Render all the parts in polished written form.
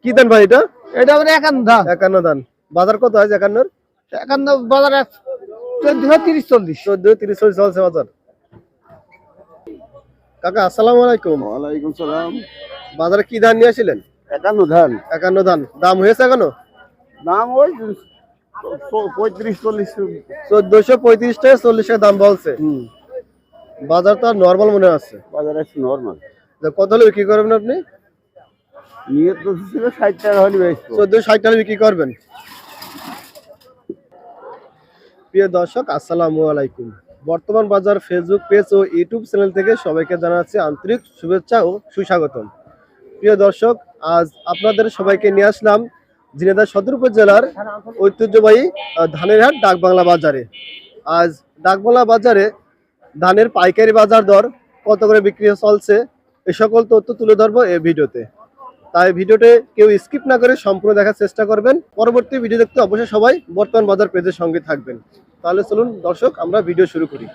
কি দেন ভাই এটা? এটা মানে 51 ধান। 51 ধান। বাজার কত আছে 51 এর? 51 বাজার 1430 40। 1430 চলছে বাজার। কাকা আসসালামু আলাইকুম। ওয়ালাইকুম সালাম। বাজারে কি ধান নিয়ে আসিলেন? 51 ধান। 51 ধান। দাম হয়েছে এখনো? দাম ওই 35 40। 1435 টাকা 40 টাকা দাম বলছে। বাজার তো নরমাল মনে হচ্ছে। বাজার আছে নরমাল। কত হলে বিক্রি করবেন আপনি? নিয়ে তো ছিল 60 টাকা হলে বেচবো। 1460 টাকা বিক্রি করবেন। প্রিয় দর্শক আসসালামু আলাইকুম। বর্তমান বাজার ফেসবুক পেজ ও ইউটিউব চ্যানেল থেকে সবাইকে জানাচ্ছি আন্তরিক শুভেচ্ছা ও সুস্বাগতম। প্রিয় দর্শক, আজ আপনাদের সবাইকে নিয়ে আসলাম ঝিনাইদহ সদর উপজেলার ঐতিহ্যবাহী ধানের হাট ডাকবাংলা বাজারে। আজ ডাকবাংলা বাজারে ধানের পাইকারি বাজার দর কত করে বিক্রি চলছে এই সকল তথ্য তুলে ধরবো এই ভিডিওতে। তাই ভিডিওতে কেউ স্কিপ না করে সম্পূর্ণ দেখার চেষ্টা করবেন। পরবর্তী ভিডিও দেখতে অবশ্যই সবাই বর্তমান বাজার পেজের সঙ্গে থাকবেন। তাহলে চলুন দর্শক আমরা ভিডিও শুরু করি।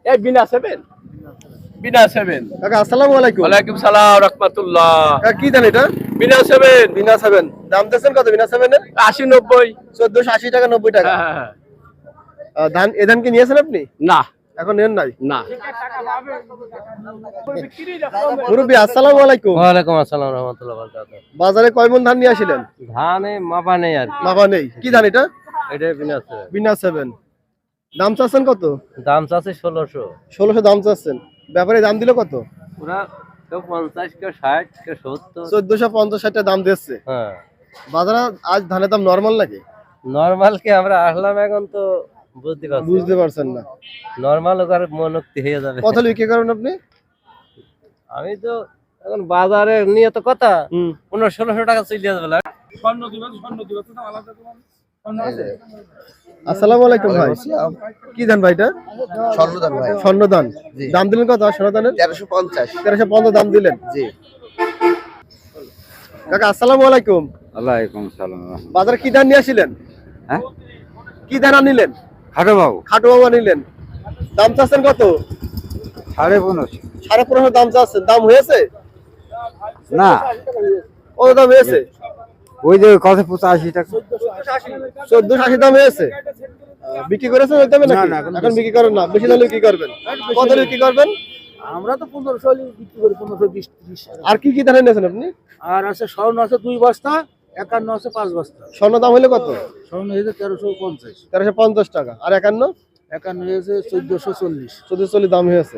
এই বিনা সেভেন কাকা আসসালামু আলাইকুম। ওয়ালাইকুম সালাম রাহমাতুল্লাহ। কাকা কি দেন এটা? বিনা সেভেন বিনা 7 দাম দিচ্ছেন কত বিনা 7 এর? 80 90। 1480 টাকা 90 টাকা। ধান এ ধান কি নিয়েছেন আপনি? না এখন নেন নাই? না। মুরব্বি আসসালামু আলাইকুম। ওয়ালাইকুম আসসালাম রাহমাতুল্লাহি ওয়া বারাকাতুহু। বাজারে কয় মন ধান নিয়ে আসিলেন? ধানে মাপা নেই আর কি। মাপা নেই। কি ধান এটা? এটা বিনা আছে। বিনা 7 দাম চাচ্ছেন কত? দাম চাচ্ছে 1600। 1600 দাম চাচ্ছেন। ব্যাপারে দাম দিল কত? পুরা কেউ 50 কেউ 60 কেউ 70। 1450 60 দাম দিচ্ছে। হ্যাঁ বাজারে আজ ধানের দাম নরমাল নাকি? নরমাল কি আমরা আসলাম এখন তো বুঝতে পারছেন না। নরমাল ওর মনোক্তি হয়ে যাবে। কত বিক্রি করেন আপনি? আমি তো এখন বাজারে নিয়ে তো কথা 1500 টাকা চলে যাবে। আসসালামু আলাইকুম ভাই। কি ধান ভাইটা? স্বর্ণদান ভাই। স্বর্ণদান। দাম দিলেন কত স্বর্ণদানের? 1350। 1350 দাম দিলেন। জি। কাকা আসসালামু আলাইকুম। ওয়ালাইকুম সালাম। বাজারে কি ধান নিয়ে আসিলেন? হ্যাঁ? কি ধান আনিলেন? খাটো বাবু। খাটো বাবু আনিলেন। দাম চাচ্ছেন কত? 15.5। 15.5 দাম চাচ্ছেন। দাম হয়েছে? না, কত দাম হয়েছে? ওই যে কত 85 টাকা। 1480 দাম হয়েছে। বিক্রি করেছেন ওই দামে নাকি? না, এখন বিক্রি করেন না। বেশি দামে বিক্রি করবেন। কত বিক্রি করবেন? আমরা তো 1500 বিক্রি করি, 1520 30। আর কি কি ধান নিয়েছেন আপনি? আর আছে স্বর্ণ আছে 2 বস্তা, 51 আছে 5 বস্তা। স্বর্ণ দাম হলো কত? স্বর্ণ হয়েছে 1350। 1350 টাকা। আর 51? 51 হয়েছে 1440। 1440 দাম হয়েছে।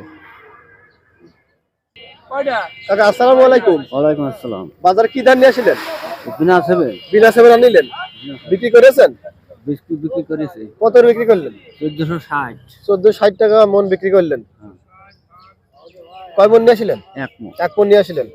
কাকা আসসালামু আলাইকুম। ওয়ালাইকুম আসসালাম। বাজার কি ধান নিয়ে আসিলেন? বিনা সেভেন। বিনা 7 আনিলেন। বিক্রি করেছেন? বিক্রি করেছি কত বিক্রি করলেন? 1460। 1460 টাকা মন বিক্রি করলেন। কয় মন নিয়ে আসিলেন? এক মণ। 1 মন নিয়ে আসিলেন।